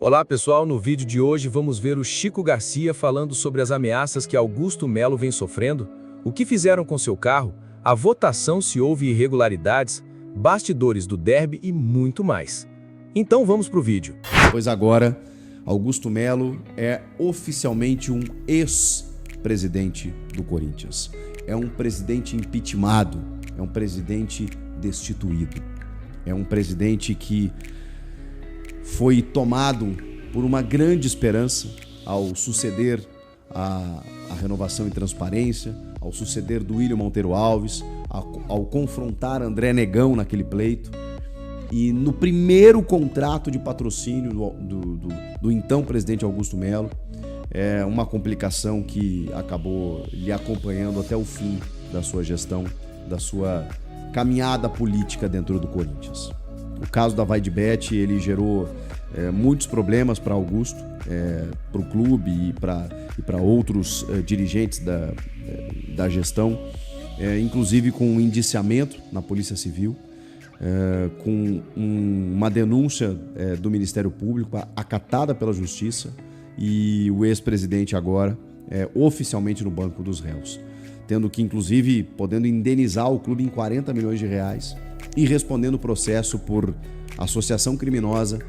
Olá pessoal, no vídeo de hoje vamos ver o Chico Garcia falando sobre as ameaças que Augusto Melo vem sofrendo, o que fizeram com seu carro, a votação se houve irregularidades, bastidores do derby e muito mais. Então vamos pro vídeo. Pois agora, Augusto Melo é oficialmente um ex-presidente do Corinthians. É um presidente impeachmentado, é um presidente destituído. É um presidente que foi tomado por uma grande esperança ao suceder a Renovação e Transparência, ao suceder do William Monteiro Alves, ao confrontar André Negão naquele pleito. E no primeiro contrato de patrocínio do então presidente Augusto Melo, é uma complicação que acabou lhe acompanhando até o fim da sua gestão, da sua caminhada política dentro do Corinthians. O caso da Vaidbet, ele gerou muitos problemas para Augusto, para o clube e para outros dirigentes da gestão, inclusive com um indiciamento na Polícia Civil, com uma denúncia do Ministério Público acatada pela Justiça, e o ex-presidente agora oficialmente no banco dos réus, tendo que, inclusive, podendo indenizar o clube em 40 milhões de reais e respondendo o processo por associação criminosa,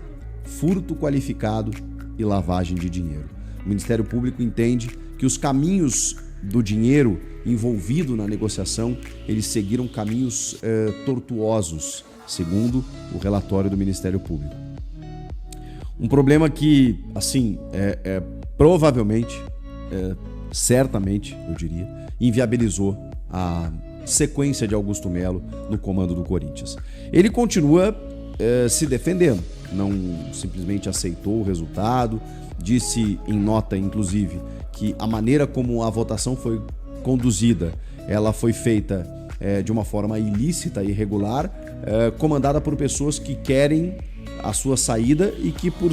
furto qualificado e lavagem de dinheiro. O Ministério Público entende que os caminhos do dinheiro envolvido na negociação, eles seguiram caminhos tortuosos, segundo o relatório do Ministério Público. Um problema que, assim, provavelmente, certamente, eu diria, inviabilizou a sequência de Augusto Melo no comando do Corinthians. Ele continua se defendendo, não simplesmente aceitou o resultado, disse em nota, inclusive, que a maneira como a votação foi conduzida, ela foi feita de uma forma ilícita e irregular, comandada por pessoas que querem a sua saída e que por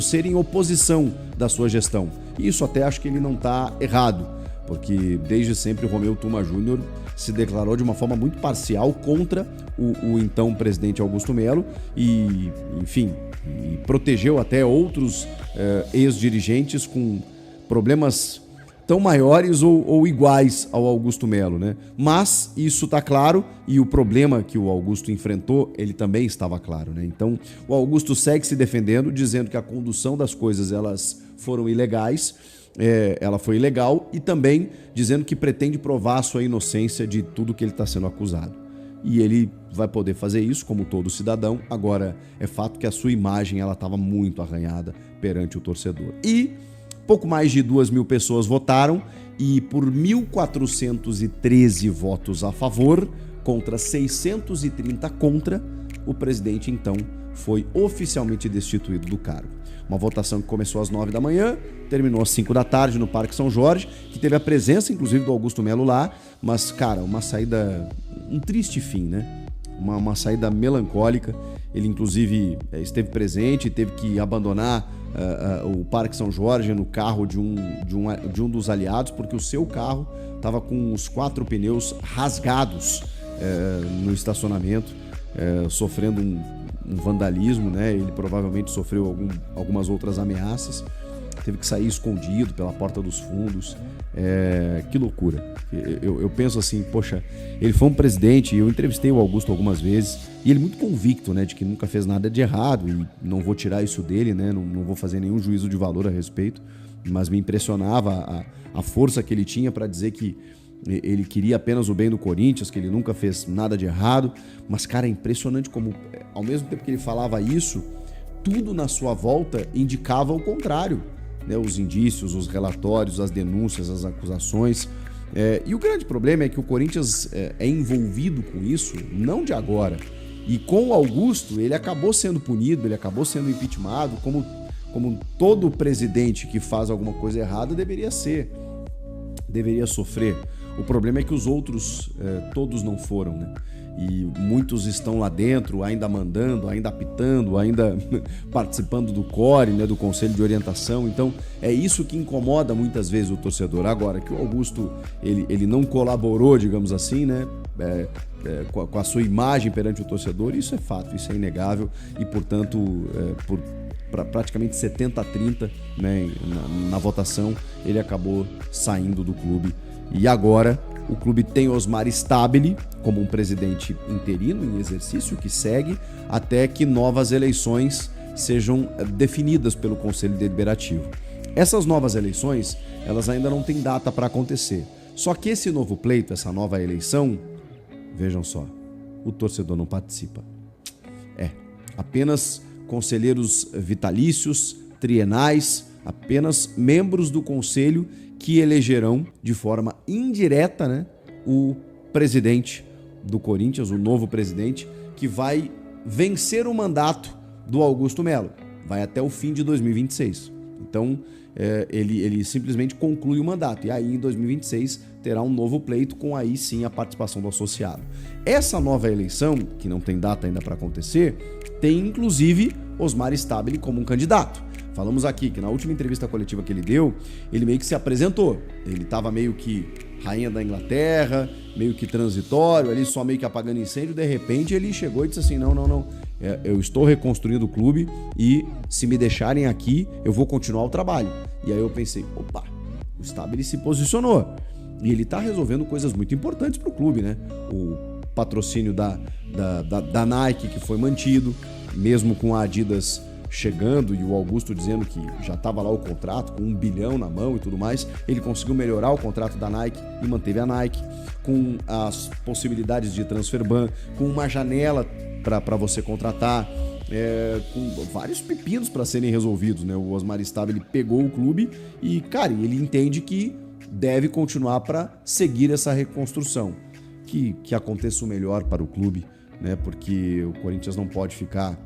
serem oposição da sua gestão. E isso até acho que ele não está errado, porque desde sempre o Romeu Tuma Júnior se declarou de uma forma muito parcial contra o então presidente Augusto Melo e, enfim, e protegeu até outros ex-dirigentes com problemas tão maiores ou iguais ao Augusto Melo, né? Mas isso está claro, e o problema que o Augusto enfrentou, ele também estava claro, né? Então, o Augusto segue se defendendo, dizendo que a condução das coisas, elas foram ilegais, ela foi ilegal, e também dizendo que pretende provar a sua inocência de tudo que ele está sendo acusado. E ele vai poder fazer isso, como todo cidadão. Agora, é fato que a sua imagem ela estava muito arranhada perante o torcedor. E pouco mais de 2.000 pessoas votaram, e por 1.413 votos a favor, contra 630 contra, o presidente então foi oficialmente destituído do cargo. Uma votação que começou às 9 da manhã, terminou às 5 da tarde no Parque São Jorge, que teve a presença, inclusive, do Augusto Melo lá, mas, cara, uma saída, um triste fim, né? Uma saída melancólica. Ele, inclusive, esteve presente, teve que abandonar o Parque São Jorge no carro de um dos aliados, porque o seu carro estava com os 4 pneus rasgados no estacionamento, sofrendo um vandalismo, né? Ele provavelmente sofreu algumas outras ameaças, teve que sair escondido pela porta dos fundos. Que loucura. Eu penso assim, poxa, ele foi um presidente, eu entrevistei o Augusto algumas vezes, e ele muito convicto, né, de que nunca fez nada de errado, e não vou tirar isso dele, né, não vou fazer nenhum juízo de valor a respeito, mas me impressionava a força que ele tinha para dizer que ele queria apenas o bem do Corinthians, que ele nunca fez nada de errado. Mas, cara, é impressionante como, ao mesmo tempo que ele falava isso, tudo na sua volta indicava o contrário, né? Os indícios, os relatórios, as denúncias, as acusações. E o grande problema é que o Corinthians é envolvido com isso, não de agora. E com o Augusto, ele acabou sendo punido, ele acabou sendo impeachmentado, como todo presidente que faz alguma coisa errada deveria sofrer. O problema é que os outros, todos não foram, né? E muitos estão lá dentro, ainda mandando, ainda apitando, ainda participando do CORE, né, do Conselho de Orientação. Então, é isso que incomoda muitas vezes o torcedor. Agora, que o Augusto ele não colaborou, digamos assim, né, com a sua imagem perante o torcedor, isso é fato, isso é inegável. E, portanto, por praticamente 70-30, né, na votação, ele acabou saindo do clube. E agora o clube tem Osmar Stabile como um presidente interino em exercício que segue até que novas eleições sejam definidas pelo Conselho Deliberativo. Essas novas eleições, elas ainda não têm data para acontecer. Só que esse novo pleito, essa nova eleição, vejam só, o torcedor não participa. Apenas conselheiros vitalícios, trienais, apenas membros do conselho que elegerão de forma indireta, né, o presidente do Corinthians, o novo presidente, que vai vencer o mandato do Augusto Melo. Vai até o fim de 2026. Então, ele simplesmente conclui o mandato. E aí, em 2026, terá um novo pleito com aí sim a participação do associado. Essa nova eleição, que não tem data ainda para acontecer, tem inclusive Osmar Stabile como um candidato. Falamos aqui que na última entrevista coletiva que ele deu, ele meio que se apresentou. Ele estava meio que rainha da Inglaterra, meio que transitório, ali só meio que apagando incêndio. De repente ele chegou e disse assim, não, eu estou reconstruindo o clube e se me deixarem aqui, eu vou continuar o trabalho. E aí eu pensei, opa, o Stabile se posicionou. E ele está resolvendo coisas muito importantes para o clube, né? O patrocínio da Nike, que foi mantido, mesmo com a Adidas chegando e o Augusto dizendo que já estava lá o contrato, com 1 bilhão na mão e tudo mais, ele conseguiu melhorar o contrato da Nike e manteve a Nike, com as possibilidades de transfer ban, com uma janela para você contratar, com vários pepinos para serem resolvidos, né? O Osmar Stabile pegou o clube e, cara, ele entende que deve continuar para seguir essa reconstrução. Que aconteça o melhor para o clube, né? Porque o Corinthians não pode ficar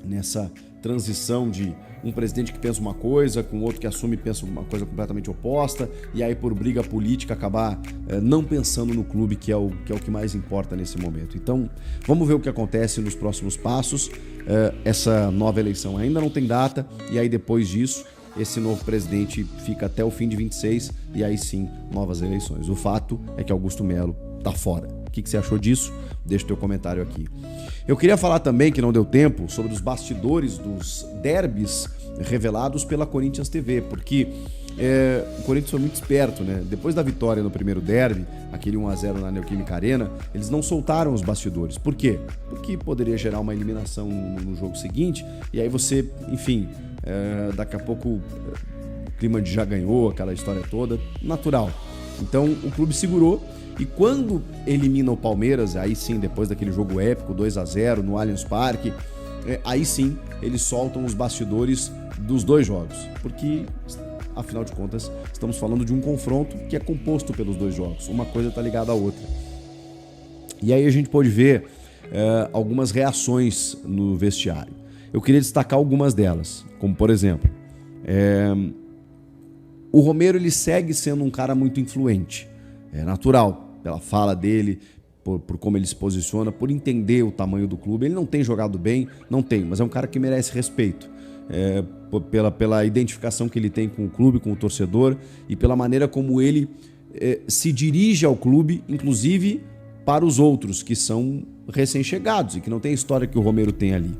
nessa transição de um presidente que pensa uma coisa, com outro que assume e pensa uma coisa completamente oposta, e aí por briga política acabar não pensando no clube, que é o que mais importa nesse momento. Então, vamos ver o que acontece nos próximos passos. Essa nova eleição ainda não tem data, e aí depois disso, esse novo presidente fica até o fim de 26, e aí sim, novas eleições. O fato é que Augusto Melo tá fora. O que você achou disso? Deixa o teu comentário aqui. Eu queria falar também, que não deu tempo, sobre os bastidores dos derbys revelados pela Corinthians TV, porque o Corinthians foi muito esperto, né? Depois da vitória no primeiro derby, aquele 1-0 na Neoquímica Arena, eles não soltaram os bastidores. Por quê? Porque poderia gerar uma eliminação no jogo seguinte, e aí você, enfim, daqui a pouco o clima de já ganhou, aquela história toda, natural. Então o clube segurou, e quando elimina o Palmeiras, aí sim, depois daquele jogo épico, 2-0 no Allianz Parque, aí sim eles soltam os bastidores dos dois jogos, porque afinal de contas estamos falando de um confronto que é composto pelos dois jogos, uma coisa está ligada à outra. E aí a gente pode ver algumas reações no vestiário. Eu queria destacar algumas delas, como por exemplo, o Romero ele segue sendo um cara muito influente, é natural, pela fala dele, por como ele se posiciona, por entender o tamanho do clube. Ele não tem jogado bem, não tem, mas é um cara que merece respeito, pela identificação que ele tem com o clube, com o torcedor, e pela maneira como ele se dirige ao clube, inclusive para os outros que são recém-chegados e que não tem a história que o Romero tem ali.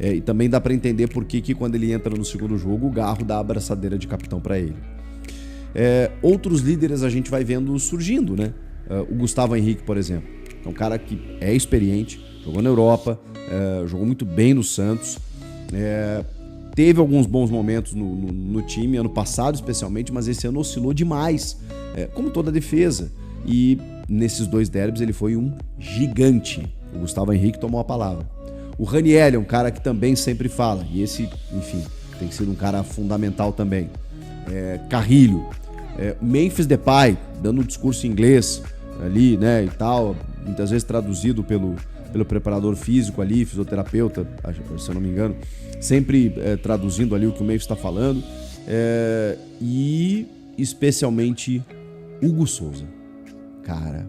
E também dá para entender por que quando ele entra no segundo jogo, o Garro dá a abraçadeira de capitão para ele. Outros líderes a gente vai vendo surgindo, né? O Gustavo Henrique, por exemplo, é um cara que é experiente, jogou na Europa, jogou muito bem no Santos, teve alguns bons momentos no time, ano passado especialmente, mas esse ano oscilou demais, como toda a defesa. E nesses dois derbys ele foi um gigante. O Gustavo Henrique tomou a palavra. O Raniel é um cara que também sempre fala, e esse, enfim, tem sido um cara fundamental também. Carrilho, Memphis Depay, dando um discurso em inglês ali, né, e tal, muitas vezes traduzido pelo preparador físico ali, fisioterapeuta, se eu não me engano, sempre traduzindo ali o que o Memphis está falando, e especialmente Hugo Souza. Cara,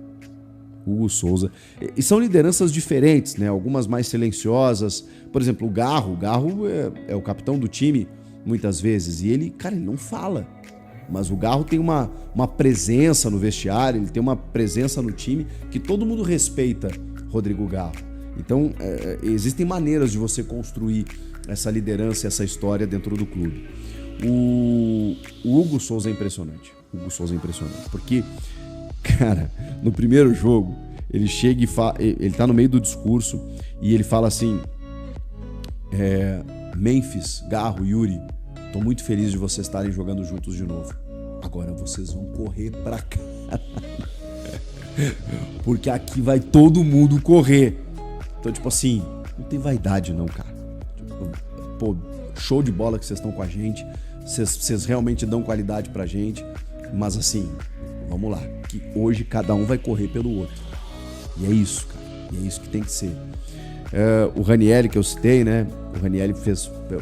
Hugo Souza. E são lideranças diferentes, né, algumas mais silenciosas. Por exemplo, o Garro é o capitão do time muitas vezes, e ele, cara, ele não fala. Mas o Garro tem uma presença no vestiário, ele tem uma presença no time que todo mundo respeita Rodrigo Garro. Então, existem maneiras de você construir essa liderança, essa história dentro do clube. O Hugo Souza é impressionante. O Hugo Souza é impressionante. Porque, cara, no primeiro jogo, ele chega e ele tá no meio do discurso e ele fala assim: Memphis, Garro, Yuri, tô muito feliz de vocês estarem jogando juntos de novo. Agora vocês vão correr pra cá. Porque aqui vai todo mundo correr. Então, tipo assim, não tem vaidade não, cara. Tipo, pô, show de bola que vocês estão com a gente. Vocês realmente dão qualidade pra gente. Mas assim, vamos lá. Que hoje cada um vai correr pelo outro. E é isso, cara. E é isso que tem que ser. O Ranieri, que eu citei, né? O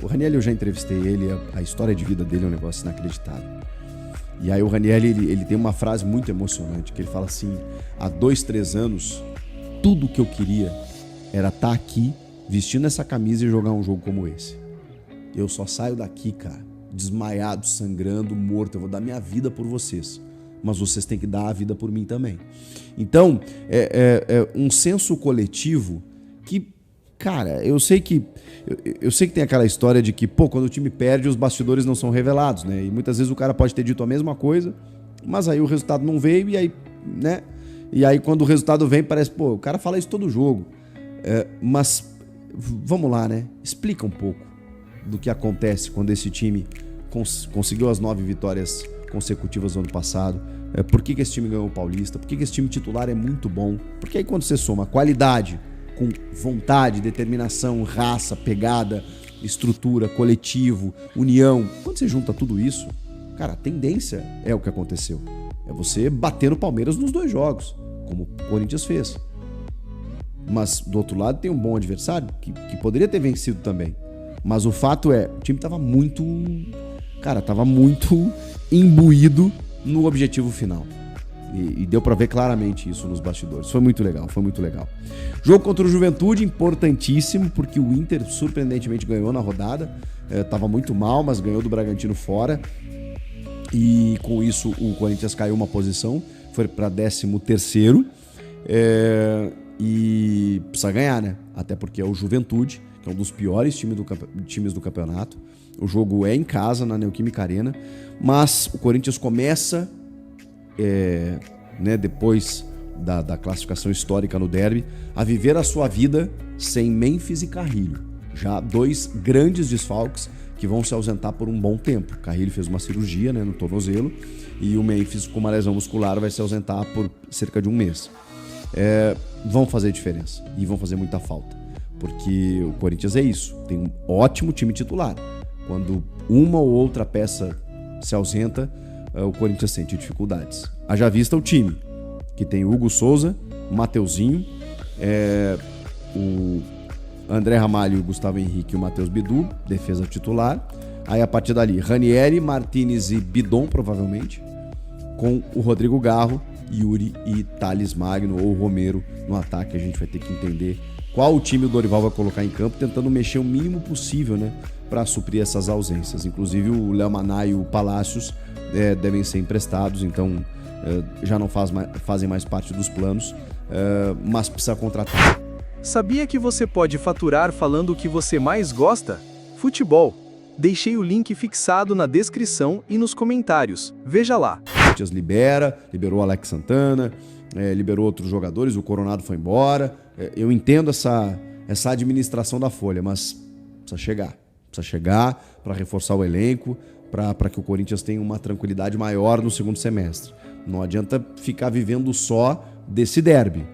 Ranieri eu já entrevistei ele. A história de vida dele é um negócio inacreditável. E aí o Ranieri, ele tem uma frase muito emocionante, que ele fala assim: há 2, 3 anos, tudo que eu queria era estar aqui, vestindo essa camisa e jogar um jogo como esse. Eu só saio daqui, cara, desmaiado, sangrando, morto. Eu vou dar minha vida por vocês, mas vocês têm que dar a vida por mim também. Então, é um senso coletivo que, cara, eu sei que tem aquela história de que, pô, quando o time perde, os bastidores não são revelados, né? E muitas vezes o cara pode ter dito a mesma coisa, mas aí o resultado não veio e aí, né? E aí quando o resultado vem, parece, pô, o cara fala isso todo jogo. Mas, vamos lá, né? Explica um pouco do que acontece quando esse time conseguiu as 9 vitórias consecutivas no ano passado. Por que esse time ganhou o Paulista? Por que esse time titular é muito bom? Porque aí quando você soma qualidade com vontade, determinação, raça, pegada, estrutura, coletivo, união, quando você junta tudo isso, cara, a tendência é o que aconteceu. É você bater no Palmeiras nos 2 jogos, como o Corinthians fez. Mas do outro lado tem um bom adversário que poderia ter vencido também. Mas o fato é, o time tava muito imbuído no objetivo final. E deu pra ver claramente isso nos bastidores. Foi muito legal. Jogo contra o Juventude, importantíssimo, porque o Inter surpreendentemente ganhou na rodada. Tava muito mal, mas ganhou do Bragantino fora. E com isso o Corinthians caiu uma posição, foi pra 13º. E precisa ganhar, né? Até porque é o Juventude, que é um dos piores times do campeonato. O jogo é em casa, na Neoquímica Arena. Mas o Corinthians começa... depois da classificação histórica no derby, a viver a sua vida sem Memphis e Carrilho. Já 2 grandes desfalques que vão se ausentar por um bom tempo. Carrilho fez uma cirurgia, né, no tornozelo, e o Memphis, com uma lesão muscular, vai se ausentar por cerca de um mês. Vão fazer diferença e vão fazer muita falta, porque o Corinthians é isso, tem um ótimo time titular. Quando uma ou outra peça se ausenta, o Corinthians sente dificuldades. Haja vista o time, que tem o Hugo Souza, o Mateuzinho, o André Ramalho, o Gustavo Henrique e o Matheus Bidu, defesa titular. Aí a partir dali, Ranieri, Martinez e Bidon, provavelmente, com o Rodrigo Garro, Yuri e Thales Magno ou Romero no ataque. A gente vai ter que entender qual o time o Dorival vai colocar em campo, tentando mexer o mínimo possível, né, para suprir essas ausências. Inclusive o Léo Maná e o Palácios devem ser emprestados, então já não fazem mais parte dos planos, mas precisa contratar. Sabia que você pode faturar falando o que você mais gosta? Futebol. Deixei o link fixado na descrição e nos comentários. Veja lá. O Corinthians liberou o Alex Santana, liberou outros jogadores, o Coronado foi embora. Eu entendo essa administração da folha, mas precisa chegar para reforçar o elenco, para que o Corinthians tenha uma tranquilidade maior no segundo semestre. Não adianta ficar vivendo só desse derby.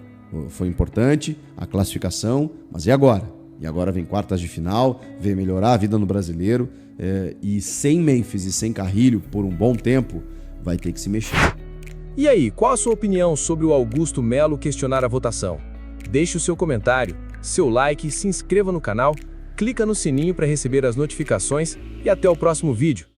Foi importante a classificação, mas e agora? E agora vem quartas de final, vem melhorar a vida no Brasileiro, e sem Memphis e sem Carrilho por um bom tempo, vai ter que se mexer. E aí, qual a sua opinião sobre o Augusto Melo questionar a votação? Deixe o seu comentário, seu like, se inscreva no canal, clica no sininho para receber as notificações e até o próximo vídeo.